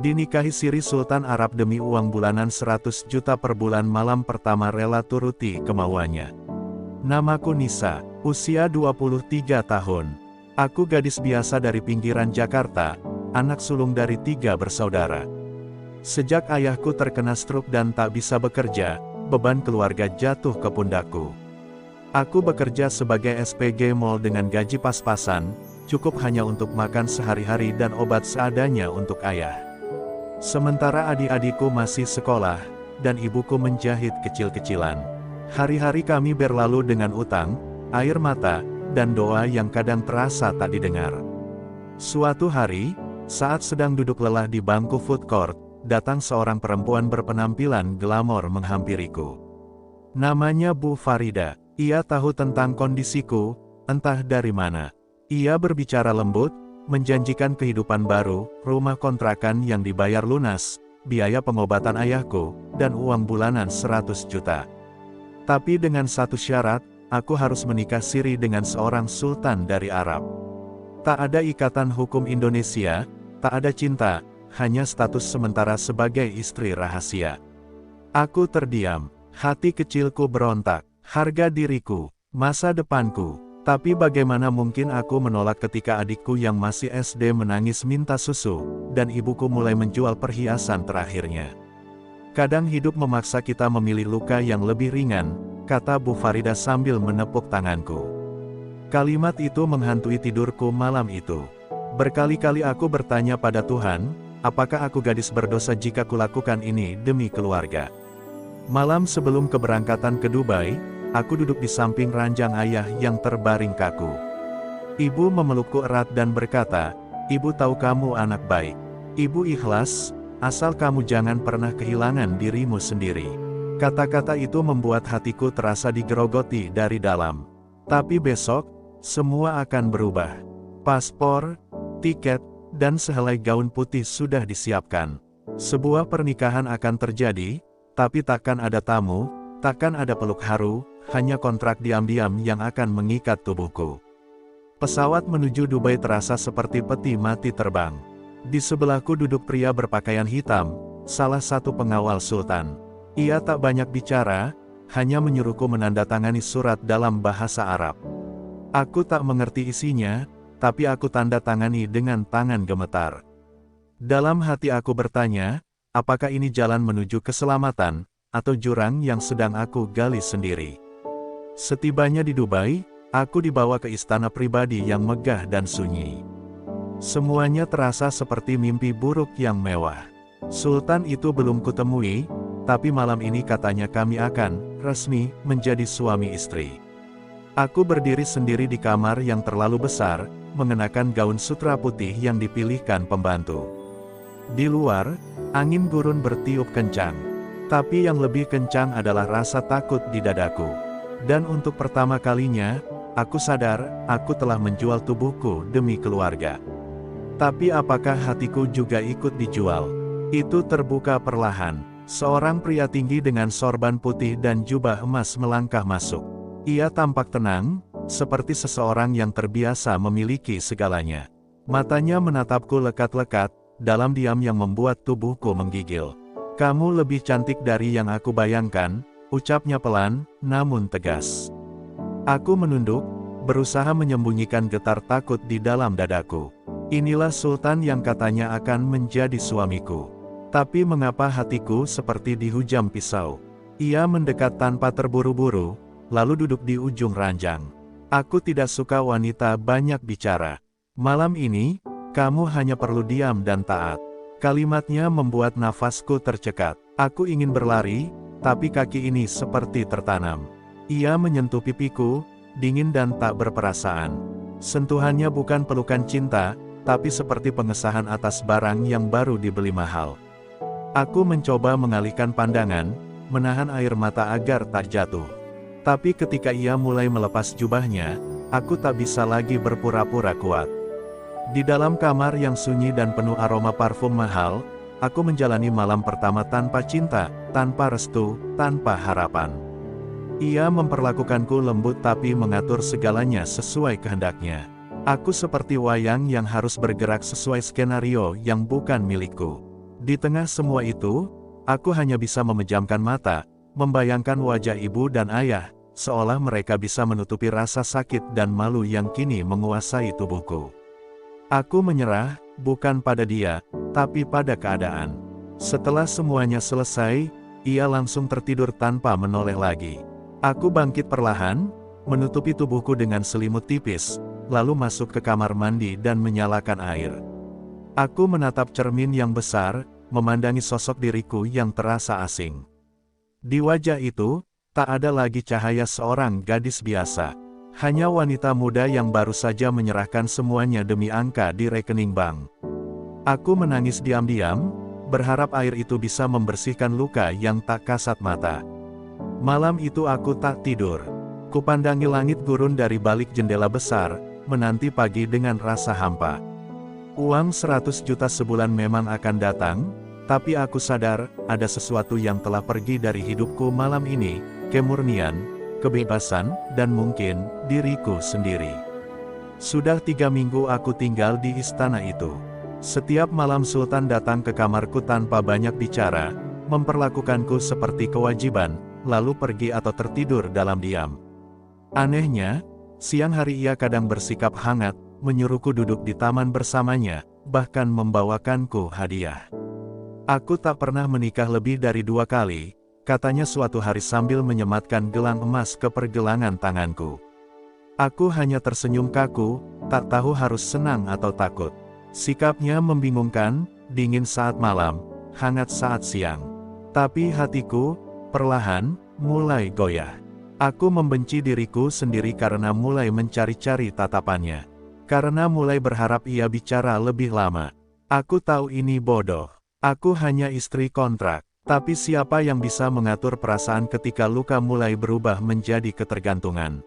Dinikahi siri Sultan Arab demi uang bulanan 100 juta per bulan, malam pertama rela turuti kemauannya. Namaku Nisa, usia 23 tahun. Aku gadis biasa dari pinggiran Jakarta, anak sulung dari 3 bersaudara. Sejak ayahku terkena stroke dan tak bisa bekerja, beban keluarga jatuh ke pundakku. Aku bekerja sebagai SPG Mall dengan gaji pas-pasan, cukup hanya untuk makan sehari-hari dan obat seadanya untuk ayah. Sementara adik-adikku masih sekolah, dan ibuku menjahit kecil-kecilan. Hari-hari kami berlalu dengan utang, air mata, dan doa yang kadang terasa tak didengar. Suatu hari, saat sedang duduk lelah di bangku food court, datang seorang perempuan berpenampilan glamor menghampiriku. Namanya Bu Farida. Ia tahu tentang kondisiku, entah dari mana. Ia berbicara lembut, menjanjikan kehidupan baru, rumah kontrakan yang dibayar lunas, biaya pengobatan ayahku, dan uang bulanan 100 juta. Tapi dengan satu syarat, aku harus menikah siri dengan seorang sultan dari Arab. Tak ada ikatan hukum Indonesia, tak ada cinta, hanya status sementara sebagai istri rahasia. Aku terdiam, hati kecilku berontak, harga diriku, masa depanku. Tapi bagaimana mungkin aku menolak ketika adikku yang masih SD menangis minta susu, dan ibuku mulai menjual perhiasan terakhirnya. Kadang hidup memaksa kita memilih luka yang lebih ringan, kata Bu Farida sambil menepuk tanganku. Kalimat itu menghantui tidurku malam itu. Berkali-kali aku bertanya pada Tuhan, apakah aku gadis berdosa jika kulakukan ini demi keluarga? Malam sebelum keberangkatan ke Dubai, aku duduk di samping ranjang ayah yang terbaring kaku. Ibu memelukku erat dan berkata, "Ibu tahu kamu anak baik. Ibu ikhlas, asal kamu jangan pernah kehilangan dirimu sendiri." Kata-kata itu membuat hatiku terasa digerogoti dari dalam. Tapi besok, semua akan berubah. Paspor, tiket, dan sehelai gaun putih sudah disiapkan. Sebuah pernikahan akan terjadi, tapi takkan ada tamu, takkan ada peluk haru, hanya kontrak diam-diam yang akan mengikat tubuhku. Pesawat menuju Dubai terasa seperti peti mati terbang. Di sebelahku duduk pria berpakaian hitam, salah satu pengawal sultan. Ia tak banyak bicara, hanya menyuruhku menandatangani surat dalam bahasa Arab. Aku tak mengerti isinya, tapi aku tanda tangani dengan tangan gemetar. Dalam hati aku bertanya, apakah ini jalan menuju keselamatan, atau jurang yang sedang aku gali sendiri? Setibanya di Dubai, aku dibawa ke istana pribadi yang megah dan sunyi. Semuanya terasa seperti mimpi buruk yang mewah. Sultan itu belum kutemui, tapi malam ini katanya kami akan resmi menjadi suami istri. Aku berdiri sendiri di kamar yang terlalu besar, mengenakan gaun sutra putih yang dipilihkan pembantu. Di luar, angin gurun bertiup kencang. Tapi yang lebih kencang adalah rasa takut di dadaku. Dan untuk pertama kalinya, aku sadar, aku telah menjual tubuhku demi keluarga. Tapi apakah hatiku juga ikut dijual? Itu terbuka perlahan. Seorang pria tinggi dengan sorban putih dan jubah emas melangkah masuk. Ia tampak tenang, seperti seseorang yang terbiasa memiliki segalanya. Matanya menatapku lekat-lekat, dalam diam yang membuat tubuhku menggigil. "Kamu lebih cantik dari yang aku bayangkan," ucapnya pelan, namun tegas. Aku menunduk, berusaha menyembunyikan getar takut di dalam dadaku. Inilah sultan yang katanya akan menjadi suamiku. Tapi mengapa hatiku seperti dihujam pisau? Ia mendekat tanpa terburu-buru, lalu duduk di ujung ranjang. Aku tidak suka wanita banyak bicara. "Malam ini, kamu hanya perlu diam dan taat." Kalimatnya membuat nafasku tercekat. Aku ingin berlari, tapi kaki ini seperti tertanam. Ia menyentuh pipiku, dingin dan tak berperasaan. Sentuhannya bukan pelukan cinta, tapi seperti pengesahan atas barang yang baru dibeli mahal. Aku mencoba mengalihkan pandangan, menahan air mata agar tak jatuh. Tapi ketika ia mulai melepas jubahnya, aku tak bisa lagi berpura-pura kuat. Di dalam kamar yang sunyi dan penuh aroma parfum mahal, aku menjalani malam pertama tanpa cinta, tanpa restu, tanpa harapan. Ia memperlakukanku lembut tapi mengatur segalanya sesuai kehendaknya. Aku seperti wayang yang harus bergerak sesuai skenario yang bukan milikku. Di tengah semua itu, aku hanya bisa memejamkan mata, membayangkan wajah ibu dan ayah, seolah mereka bisa menutupi rasa sakit dan malu yang kini menguasai tubuhku. Aku menyerah, bukan pada dia, tapi pada keadaan. Setelah semuanya selesai, ia langsung tertidur tanpa menoleh lagi. Aku bangkit perlahan, menutupi tubuhku dengan selimut tipis, lalu masuk ke kamar mandi dan menyalakan air. Aku menatap cermin yang besar, memandangi sosok diriku yang terasa asing. Di wajah itu, tak ada lagi cahaya seorang gadis biasa. Hanya wanita muda yang baru saja menyerahkan semuanya demi angka di rekening bank. Aku menangis diam-diam, berharap air itu bisa membersihkan luka yang tak kasat mata. Malam itu aku tak tidur. Kupandangi langit gurun dari balik jendela besar, menanti pagi dengan rasa hampa. Uang 100 juta sebulan memang akan datang, tapi aku sadar, ada sesuatu yang telah pergi dari hidupku malam ini, kemurnian, kebebasan, dan mungkin, diriku sendiri. Sudah 3 minggu aku tinggal di istana itu. Setiap malam Sultan datang ke kamarku tanpa banyak bicara, memperlakukanku seperti kewajiban, lalu pergi atau tertidur dalam diam. Anehnya, siang hari ia kadang bersikap hangat, menyuruhku duduk di taman bersamanya, bahkan membawakanku hadiah. Aku tak pernah menikah lebih dari 2 kali, katanya suatu hari sambil menyematkan gelang emas ke pergelangan tanganku. Aku hanya tersenyum kaku, tak tahu harus senang atau takut. Sikapnya membingungkan, dingin saat malam, hangat saat siang. Tapi hatiku, perlahan, mulai goyah. Aku membenci diriku sendiri karena mulai mencari-cari tatapannya. Karena mulai berharap ia bicara lebih lama. Aku tahu ini bodoh. Aku hanya istri kontrak. Tapi siapa yang bisa mengatur perasaan ketika luka mulai berubah menjadi ketergantungan?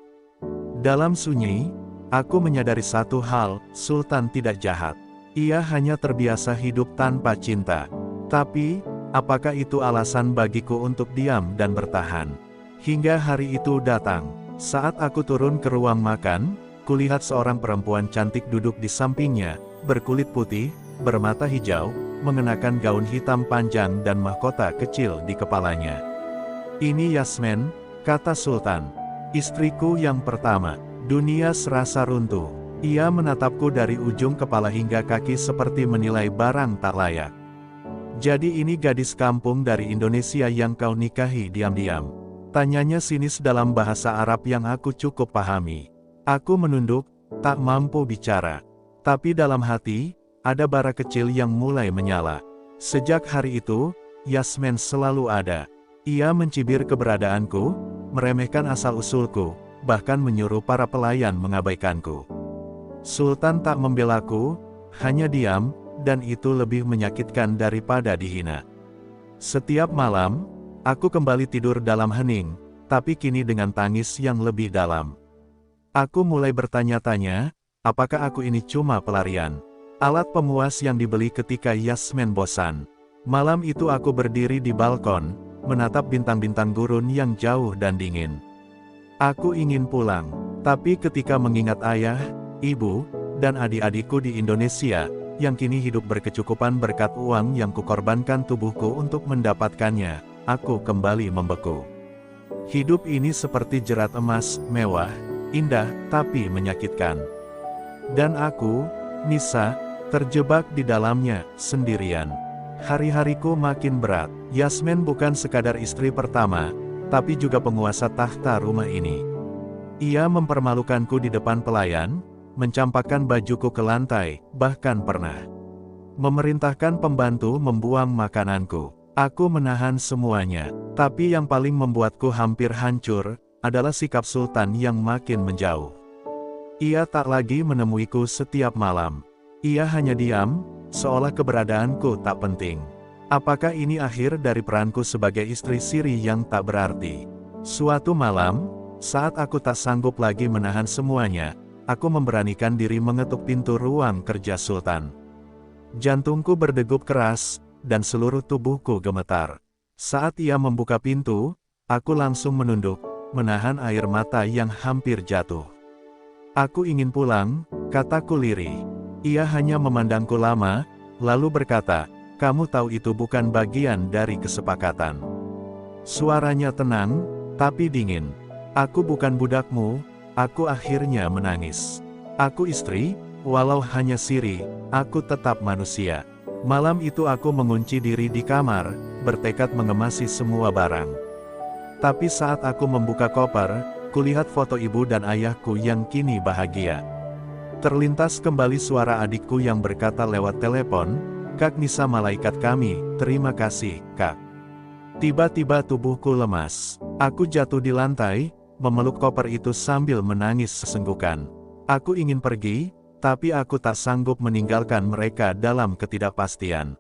Dalam sunyi, aku menyadari satu hal, Sultan tidak jahat. Ia hanya terbiasa hidup tanpa cinta. Tapi, apakah itu alasan bagiku untuk diam dan bertahan? Hingga hari itu datang. Saat aku turun ke ruang makan, kulihat seorang perempuan cantik duduk di sampingnya, berkulit putih, bermata hijau, mengenakan gaun hitam panjang dan mahkota kecil di kepalanya. "Ini Yasmin," kata Sultan. "Istriku yang pertama." Dunia serasa runtuh. Ia menatapku dari ujung kepala hingga kaki seperti menilai barang tak layak. "Jadi ini gadis kampung dari Indonesia yang kau nikahi diam-diam?" Tanyanya sinis dalam bahasa Arab yang aku cukup pahami. Aku menunduk, tak mampu bicara. Tapi dalam hati, ada bara kecil yang mulai menyala. Sejak hari itu, Yasmin selalu ada. Ia mencibir keberadaanku, meremehkan asal-usulku, bahkan menyuruh para pelayan mengabaikanku. Sultan tak membelaku, hanya diam, dan itu lebih menyakitkan daripada dihina. Setiap malam, aku kembali tidur dalam hening, tapi kini dengan tangis yang lebih dalam. Aku mulai bertanya-tanya, apakah aku ini cuma pelarian? Alat pemuas yang dibeli ketika Yasmin bosan. Malam itu aku berdiri di balkon, menatap bintang-bintang gurun yang jauh dan dingin. Aku ingin pulang, tapi ketika mengingat ayah, ibu, dan adik-adikku di Indonesia, yang kini hidup berkecukupan berkat uang yang kukorbankan tubuhku untuk mendapatkannya, aku kembali membeku. Hidup ini seperti jerat emas, mewah, indah, tapi menyakitkan. Dan aku, Nisa, terjebak di dalamnya, sendirian. Hari-hariku makin berat. Yasmin bukan sekadar istri pertama, tapi juga penguasa tahta rumah ini. Ia mempermalukanku di depan pelayan, mencampakkan bajuku ke lantai, bahkan pernah memerintahkan pembantu membuang makananku. Aku menahan semuanya, tapi yang paling membuatku hampir hancur, adalah sikap Sultan yang makin menjauh. Ia tak lagi menemuiku setiap malam. Ia hanya diam, seolah keberadaanku tak penting. Apakah ini akhir dari peranku sebagai istri siri yang tak berarti? Suatu malam, saat aku tak sanggup lagi menahan semuanya, aku memberanikan diri mengetuk pintu ruang kerja Sultan. Jantungku berdegup keras, dan seluruh tubuhku gemetar. Saat ia membuka pintu, aku langsung menunduk, menahan air mata yang hampir jatuh. "Aku ingin pulang," kataku lirih. Ia hanya memandangku lama, lalu berkata, kamu tahu itu bukan bagian dari kesepakatan. Suaranya tenang, tapi dingin. Aku bukan budakmu, aku akhirnya menangis. Aku istri, walau hanya siri, aku tetap manusia. Malam itu aku mengunci diri di kamar, bertekad mengemasi semua barang. Tapi saat aku membuka koper, kulihat foto ibu dan ayahku yang kini bahagia. Terlintas kembali suara adikku yang berkata lewat telepon, "Kak Nisa, malaikat kami, terima kasih, Kak." Tiba-tiba tubuhku lemas. Aku jatuh di lantai, memeluk koper itu sambil menangis sesenggukan. Aku ingin pergi, tapi aku tak sanggup meninggalkan mereka dalam ketidakpastian.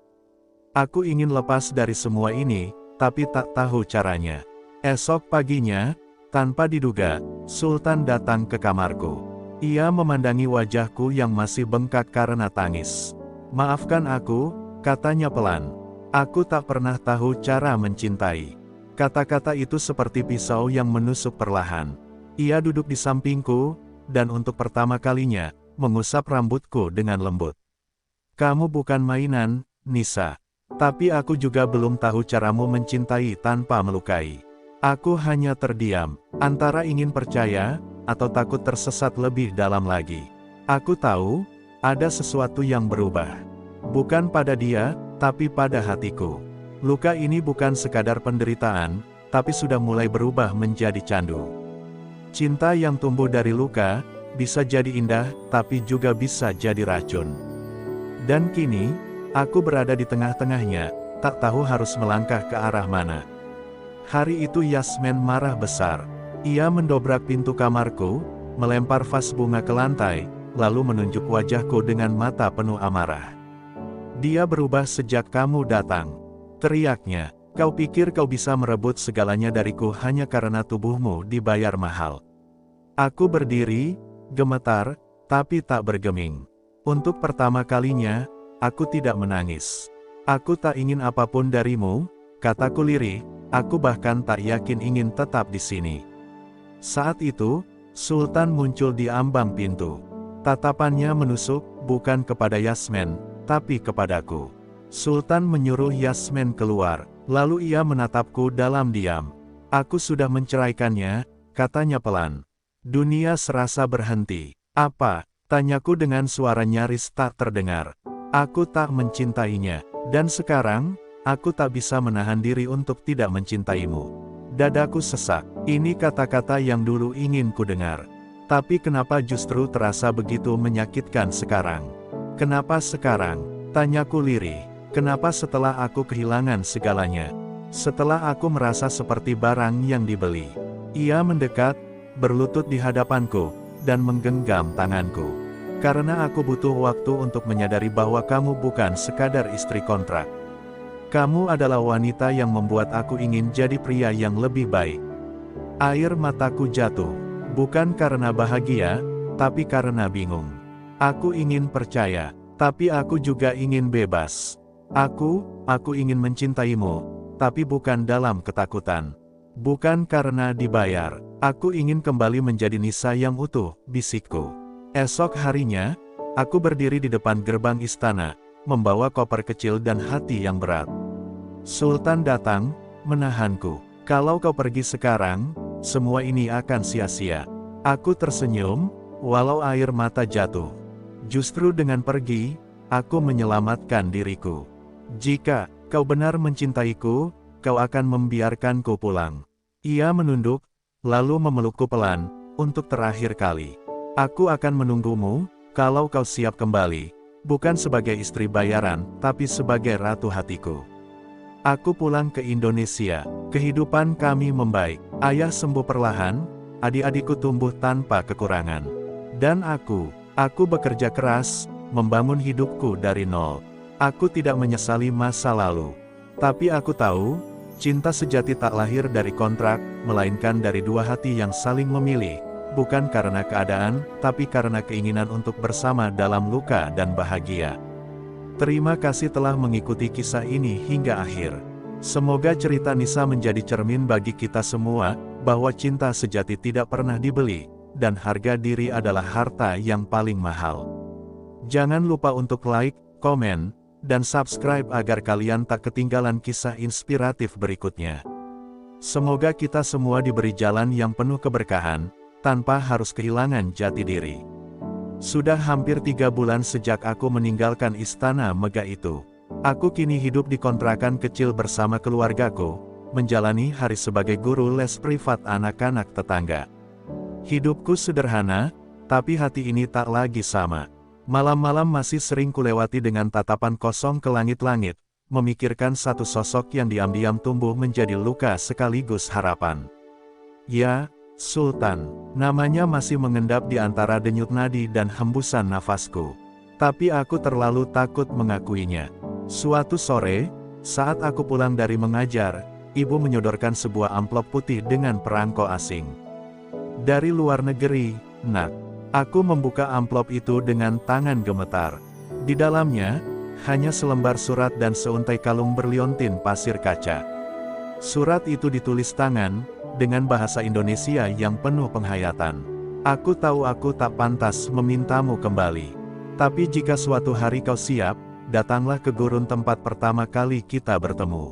Aku ingin lepas dari semua ini, tapi tak tahu caranya. Esok paginya, tanpa diduga, Sultan datang ke kamarku. Ia memandangi wajahku yang masih bengkak karena tangis. "Maafkan aku," katanya pelan. "Aku tak pernah tahu cara mencintai." Kata-kata itu seperti pisau yang menusuk perlahan. Ia duduk di sampingku, dan untuk pertama kalinya, mengusap rambutku dengan lembut. "Kamu bukan mainan, Nisa. Tapi aku juga belum tahu caramu mencintai tanpa melukai." Aku hanya terdiam, antara ingin percaya, atau takut tersesat lebih dalam lagi. Aku tahu, ada sesuatu yang berubah. Bukan pada dia, tapi pada hatiku. Luka ini bukan sekadar penderitaan, tapi sudah mulai berubah menjadi candu. Cinta yang tumbuh dari luka, bisa jadi indah, tapi juga bisa jadi racun. Dan kini, aku berada di tengah-tengahnya, tak tahu harus melangkah ke arah mana. Hari itu Yasmin marah besar. Ia mendobrak pintu kamarku, melempar vas bunga ke lantai, lalu menunjuk wajahku dengan mata penuh amarah. "Dia berubah sejak kamu datang," teriaknya. "Kau pikir kau bisa merebut segalanya dariku hanya karena tubuhmu dibayar mahal." Aku berdiri, gemetar, tapi tak bergeming. Untuk pertama kalinya, aku tidak menangis. "Aku tak ingin apapun darimu," kataku lirih, "aku bahkan tak yakin ingin tetap di sini." Saat itu, Sultan muncul di ambang pintu. Tatapannya menusuk, bukan kepada Yasmin, tapi kepadaku. Sultan menyuruh Yasmin keluar, lalu ia menatapku dalam diam. "Aku sudah menceraikannya," katanya pelan. Dunia serasa berhenti. "Apa?" tanyaku dengan suara nyaris tak terdengar. "Aku tak mencintainya, dan sekarang, aku tak bisa menahan diri untuk tidak mencintaimu." Dadaku sesak. Ini kata-kata yang dulu ingin ku dengar. Tapi kenapa justru terasa begitu menyakitkan sekarang? "Kenapa sekarang?" tanyaku lirih. "Kenapa setelah aku kehilangan segalanya? Setelah aku merasa seperti barang yang dibeli?" Ia mendekat, berlutut di hadapanku, dan menggenggam tanganku. "Karena aku butuh waktu untuk menyadari bahwa kamu bukan sekadar istri kontrak. Kamu adalah wanita yang membuat aku ingin jadi pria yang lebih baik." Air mataku jatuh, bukan karena bahagia, tapi karena bingung. Aku ingin percaya, tapi aku juga ingin bebas. Aku ingin mencintaimu, tapi bukan dalam ketakutan. Bukan karena dibayar. Aku ingin kembali menjadi Nisa yang utuh, bisikku. Esok harinya, aku berdiri di depan gerbang istana, membawa koper kecil dan hati yang berat. Sultan datang, menahanku. "Kalau kau pergi sekarang, semua ini akan sia-sia." Aku tersenyum, walau air mata jatuh. Justru dengan pergi, aku menyelamatkan diriku. "Jika kau benar mencintaiku, kau akan membiarkanku pulang." Ia menunduk, lalu memelukku pelan, untuk terakhir kali. "Aku akan menunggumu, kalau kau siap kembali, bukan sebagai istri bayaran, tapi sebagai ratu hatiku." Aku pulang ke Indonesia. Kehidupan kami membaik. Ayah sembuh perlahan, adik-adikku tumbuh tanpa kekurangan. Dan aku bekerja keras, membangun hidupku dari nol. Aku tidak menyesali masa lalu. Tapi aku tahu, cinta sejati tak lahir dari kontrak, melainkan dari dua hati yang saling memilih, bukan karena keadaan, tapi karena keinginan untuk bersama dalam luka dan bahagia. Terima kasih telah mengikuti kisah ini hingga akhir. Semoga cerita Nisa menjadi cermin bagi kita semua, bahwa cinta sejati tidak pernah dibeli, dan harga diri adalah harta yang paling mahal. Jangan lupa untuk like, komen, dan subscribe agar kalian tak ketinggalan kisah inspiratif berikutnya. Semoga kita semua diberi jalan yang penuh keberkahan, tanpa harus kehilangan jati diri. Sudah hampir 3 bulan sejak aku meninggalkan istana megah itu. Aku kini hidup di kontrakan kecil bersama keluargaku, menjalani hari sebagai guru les privat anak-anak tetangga. Hidupku sederhana, tapi hati ini tak lagi sama. Malam-malam masih sering kulewati dengan tatapan kosong ke langit-langit, memikirkan satu sosok yang diam-diam tumbuh menjadi luka sekaligus harapan. Ya, Sultan. Namanya masih mengendap di antara denyut nadi dan hembusan nafasku. Tapi aku terlalu takut mengakuinya. Suatu sore, saat aku pulang dari mengajar, ibu menyodorkan sebuah amplop putih dengan perangko asing. Dari luar negeri, Nak. Aku membuka amplop itu dengan tangan gemetar. Di dalamnya, hanya selembar surat dan seuntai kalung berliontin pasir kaca. Surat itu ditulis tangan, dengan bahasa Indonesia yang penuh penghayatan. Aku tahu aku tak pantas memintamu kembali. Tapi jika suatu hari kau siap, datanglah ke gurun tempat pertama kali kita bertemu.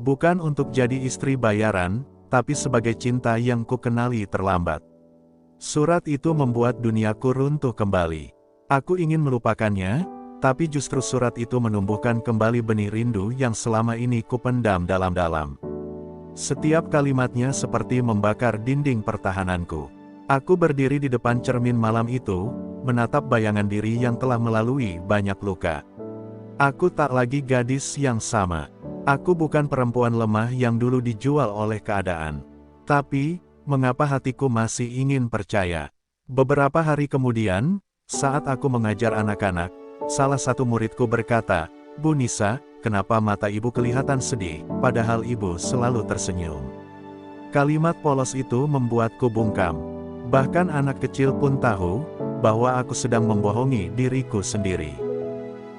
Bukan untuk jadi istri bayaran, tapi sebagai cinta yang kukenali terlambat. Surat itu membuat duniaku runtuh kembali. Aku ingin melupakannya, tapi justru surat itu menumbuhkan kembali benih rindu yang selama ini kupendam dalam-dalam. Setiap kalimatnya seperti membakar dinding pertahananku. Aku berdiri di depan cermin malam itu, menatap bayangan diri yang telah melalui banyak luka. Aku tak lagi gadis yang sama. Aku bukan perempuan lemah yang dulu dijual oleh keadaan. Tapi, mengapa hatiku masih ingin percaya? Beberapa hari kemudian, saat aku mengajar anak-anak, salah satu muridku berkata, "Bu Nisa, kenapa mata ibu kelihatan sedih, padahal ibu selalu tersenyum?" Kalimat polos itu membuatku bungkam. Bahkan anak kecil pun tahu, bahwa aku sedang membohongi diriku sendiri.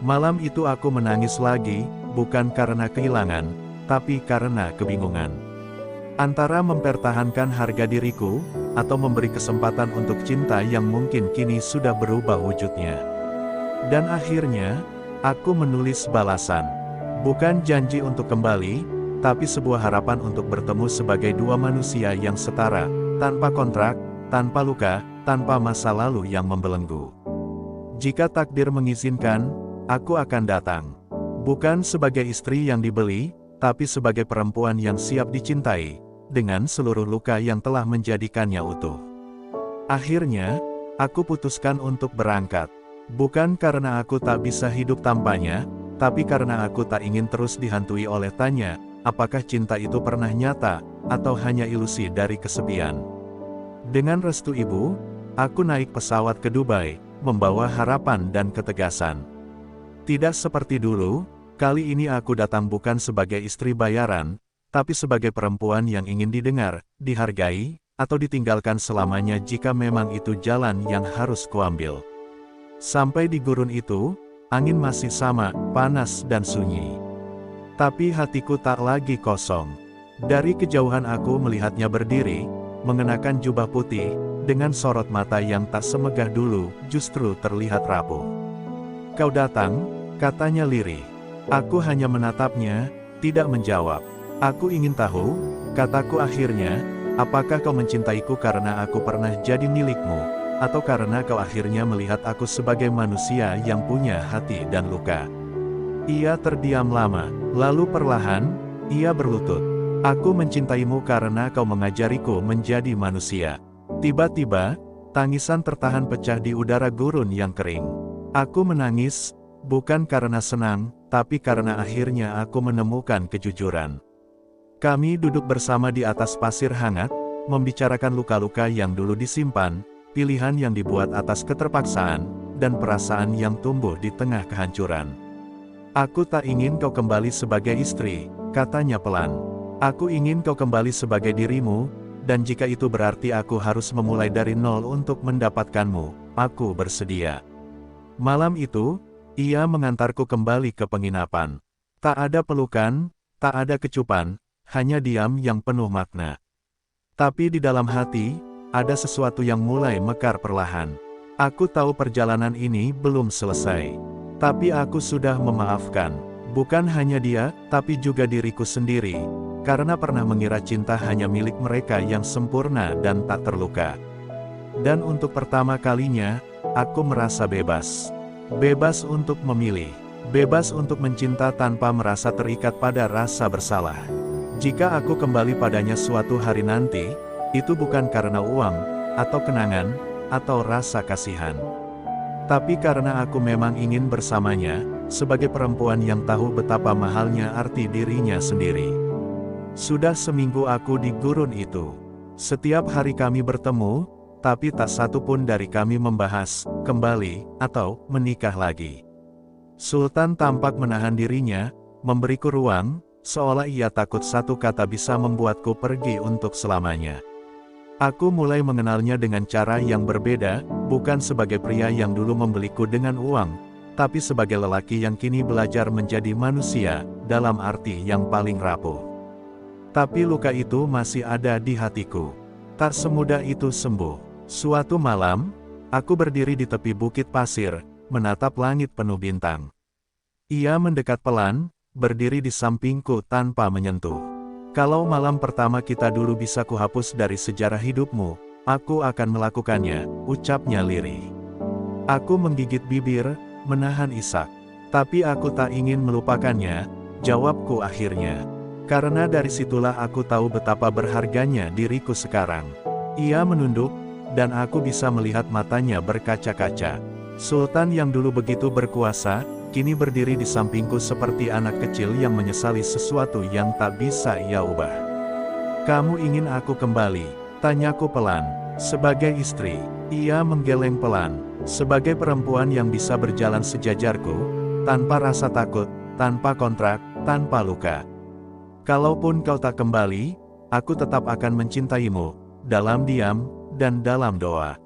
Malam itu aku menangis lagi, bukan karena kehilangan, tapi karena kebingungan. Antara mempertahankan harga diriku, atau memberi kesempatan untuk cinta yang mungkin kini sudah berubah wujudnya. Dan akhirnya, aku menulis balasan. Bukan janji untuk kembali, tapi sebuah harapan untuk bertemu sebagai dua manusia yang setara, tanpa kontrak, tanpa luka, tanpa masa lalu yang membelenggu. Jika takdir mengizinkan, aku akan datang. Bukan sebagai istri yang dibeli, tapi sebagai perempuan yang siap dicintai, dengan seluruh luka yang telah menjadikannya utuh. Akhirnya, aku putuskan untuk berangkat. Bukan karena aku tak bisa hidup tanpanya, tapi karena aku tak ingin terus dihantui oleh tanya, apakah cinta itu pernah nyata, atau hanya ilusi dari kesepian. Dengan restu ibu, aku naik pesawat ke Dubai, membawa harapan dan ketegasan. Tidak seperti dulu, kali ini aku datang bukan sebagai istri bayaran, tapi sebagai perempuan yang ingin didengar, dihargai, atau ditinggalkan selamanya jika memang itu jalan yang harus kuambil. Sampai di gurun itu, angin masih sama, panas dan sunyi. Tapi hatiku tak lagi kosong. Dari kejauhan aku melihatnya berdiri, mengenakan jubah putih, dengan sorot mata yang tak semegah dulu, justru terlihat rapuh. "Kau datang," katanya lirih. Aku hanya menatapnya, tidak menjawab. "Aku ingin tahu," kataku akhirnya, "apakah kau mencintaiku karena aku pernah jadi milikmu, atau karena kau akhirnya melihat aku sebagai manusia yang punya hati dan luka?" Ia terdiam lama, lalu perlahan, ia berlutut. "Aku mencintaimu karena kau mengajariku menjadi manusia." Tiba-tiba, tangisan tertahan pecah di udara gurun yang kering. Aku menangis, bukan karena senang, tapi karena akhirnya aku menemukan kejujuran. Kami duduk bersama di atas pasir hangat, membicarakan luka-luka yang dulu disimpan, pilihan yang dibuat atas keterpaksaan, dan perasaan yang tumbuh di tengah kehancuran. "Aku tak ingin kau kembali sebagai istri," katanya pelan. "Aku ingin kau kembali sebagai dirimu, dan jika itu berarti aku harus memulai dari nol untuk mendapatkanmu, aku bersedia." Malam itu, ia mengantarku kembali ke penginapan. Tak ada pelukan, tak ada kecupan, hanya diam yang penuh makna. Tapi di dalam hati, ada sesuatu yang mulai mekar perlahan. Aku tahu perjalanan ini belum selesai. Tapi aku sudah memaafkan. Bukan hanya dia, tapi juga diriku sendiri. Karena pernah mengira cinta hanya milik mereka yang sempurna dan tak terluka. Dan untuk pertama kalinya, aku merasa bebas. Bebas untuk memilih. Bebas untuk mencinta tanpa merasa terikat pada rasa bersalah. Jika aku kembali padanya suatu hari nanti, itu bukan karena uang, atau kenangan, atau rasa kasihan. Tapi karena aku memang ingin bersamanya, sebagai perempuan yang tahu betapa mahalnya arti dirinya sendiri. Sudah seminggu aku di gurun itu. Setiap hari kami bertemu, tapi tak satu pun dari kami membahas, kembali, atau menikah lagi. Sultan tampak menahan dirinya, memberiku ruang, seolah ia takut satu kata bisa membuatku pergi untuk selamanya. Aku mulai mengenalnya dengan cara yang berbeda, bukan sebagai pria yang dulu membeliku dengan uang, tapi sebagai lelaki yang kini belajar menjadi manusia, dalam arti yang paling rapuh. Tapi luka itu masih ada di hatiku. Tak semudah itu sembuh. Suatu malam, aku berdiri di tepi bukit pasir, menatap langit penuh bintang. Ia mendekat pelan, berdiri di sampingku tanpa menyentuh. Kalau malam pertama kita dulu bisa kuhapus dari sejarah hidupmu, aku akan melakukannya, ucapnya lirih. Aku menggigit bibir, menahan isak. Tapi aku tak ingin melupakannya, jawabku akhirnya. Karena dari situlah aku tahu betapa berharganya diriku sekarang. Ia menunduk, dan aku bisa melihat matanya berkaca-kaca. Sultan yang dulu begitu berkuasa, kini berdiri di sampingku seperti anak kecil yang menyesali sesuatu yang tak bisa ia ubah. "Kamu ingin aku kembali?" tanyaku pelan. Sebagai istri, ia menggeleng pelan. Sebagai perempuan yang bisa berjalan sejajarku, tanpa rasa takut, tanpa kontrak, tanpa luka. "Kalaupun kau tak kembali, aku tetap akan mencintaimu, dalam diam, dan dalam doa."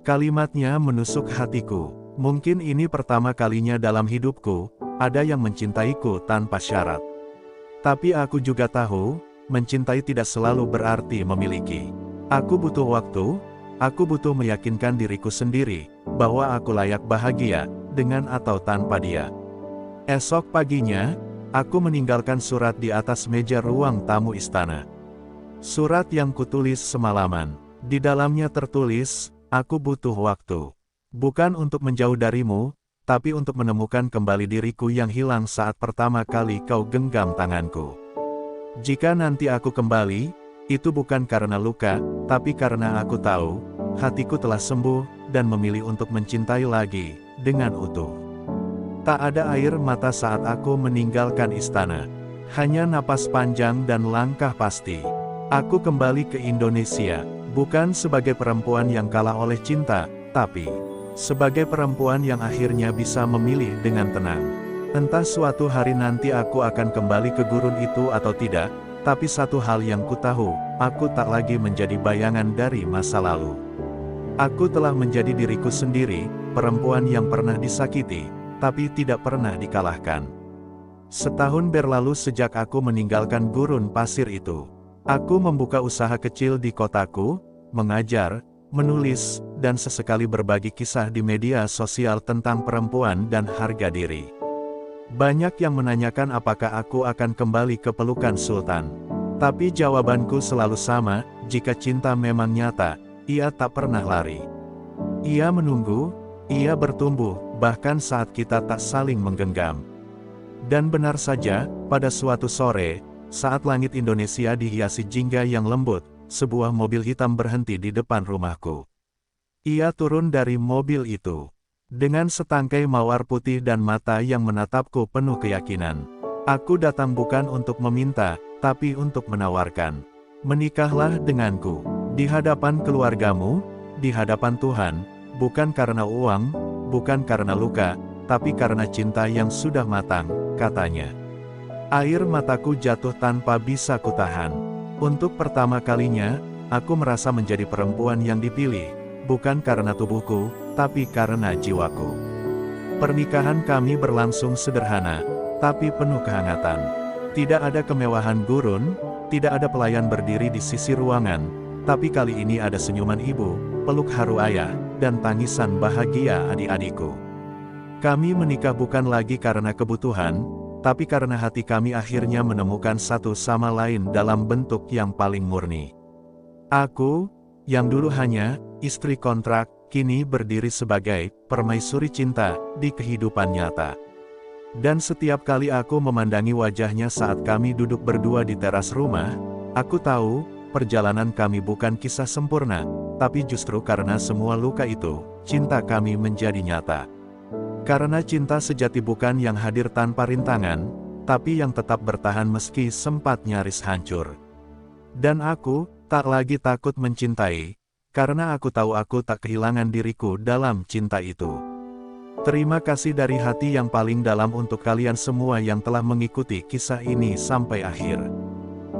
Kalimatnya menusuk hatiku. Mungkin ini pertama kalinya dalam hidupku, ada yang mencintaiku tanpa syarat. Tapi aku juga tahu, mencintai tidak selalu berarti memiliki. Aku butuh waktu, aku butuh meyakinkan diriku sendiri, bahwa aku layak bahagia, dengan atau tanpa dia. Esok paginya, aku meninggalkan surat di atas meja ruang tamu istana. Surat yang kutulis semalaman. Di dalamnya tertulis, aku butuh waktu. Bukan untuk menjauh darimu, tapi untuk menemukan kembali diriku yang hilang saat pertama kali kau genggam tanganku. Jika nanti aku kembali, itu bukan karena luka, tapi karena aku tahu, hatiku telah sembuh, dan memilih untuk mencintai lagi, dengan utuh. Tak ada air mata saat aku meninggalkan istana. Hanya napas panjang dan langkah pasti. Aku kembali ke Indonesia, bukan sebagai perempuan yang kalah oleh cinta, tapi sebagai perempuan yang akhirnya bisa memilih dengan tenang. Entah suatu hari nanti aku akan kembali ke gurun itu atau tidak, tapi satu hal yang ku tahu, aku tak lagi menjadi bayangan dari masa lalu. Aku telah menjadi diriku sendiri, perempuan yang pernah disakiti, tapi tidak pernah dikalahkan. Setahun berlalu sejak aku meninggalkan gurun pasir itu. Aku membuka usaha kecil di kotaku, mengajar, menulis, dan sesekali berbagi kisah di media sosial tentang perempuan dan harga diri. Banyak yang menanyakan apakah aku akan kembali ke pelukan Sultan. Tapi jawabanku selalu sama, jika cinta memang nyata, ia tak pernah lari. Ia menunggu, ia bertumbuh, bahkan saat kita tak saling menggenggam. Dan benar saja, pada suatu sore, saat langit Indonesia dihiasi jingga yang lembut, sebuah mobil hitam berhenti di depan rumahku. Ia turun dari mobil itu. Dengan setangkai mawar putih dan mata yang menatapku penuh keyakinan. Aku datang bukan untuk meminta, tapi untuk menawarkan. Menikahlah denganku. Di hadapan keluargamu, di hadapan Tuhan, bukan karena uang, bukan karena luka, tapi karena cinta yang sudah matang, katanya. Air mataku jatuh tanpa bisa kutahan. Untuk pertama kalinya, aku merasa menjadi perempuan yang dipilih, bukan karena tubuhku, tapi karena jiwaku. Pernikahan kami berlangsung sederhana, tapi penuh kehangatan. Tidak ada kemewahan gurun, tidak ada pelayan berdiri di sisi ruangan, tapi kali ini ada senyuman ibu, peluk haru ayah, dan tangisan bahagia adik-adikku. Kami menikah bukan lagi karena kebutuhan, tapi karena hati kami akhirnya menemukan satu sama lain dalam bentuk yang paling murni. Aku, yang dulu hanya istri kontrak, kini berdiri sebagai permaisuri cinta di kehidupan nyata. Dan setiap kali aku memandangi wajahnya saat kami duduk berdua di teras rumah, aku tahu, perjalanan kami bukan kisah sempurna, tapi justru karena semua luka itu, cinta kami menjadi nyata. Karena cinta sejati bukan yang hadir tanpa rintangan, tapi yang tetap bertahan meski sempat nyaris hancur. Dan aku, tak lagi takut mencintai, karena aku tahu aku tak kehilangan diriku dalam cinta itu. Terima kasih dari hati yang paling dalam untuk kalian semua yang telah mengikuti kisah ini sampai akhir.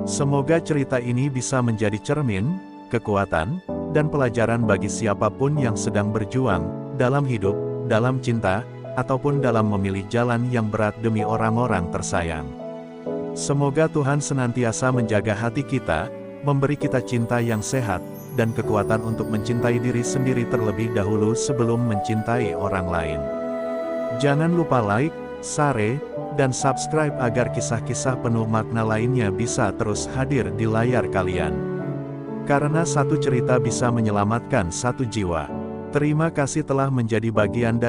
Semoga cerita ini bisa menjadi cermin, kekuatan, dan pelajaran bagi siapapun yang sedang berjuang dalam hidup, dalam cinta, ataupun dalam memilih jalan yang berat demi orang-orang tersayang. Semoga Tuhan senantiasa menjaga hati kita, memberi kita cinta yang sehat, dan kekuatan untuk mencintai diri sendiri terlebih dahulu sebelum mencintai orang lain. Jangan lupa like, share, dan subscribe agar kisah-kisah penuh makna lainnya bisa terus hadir di layar kalian. Karena satu cerita bisa menyelamatkan satu jiwa. Terima kasih telah menjadi bagian dari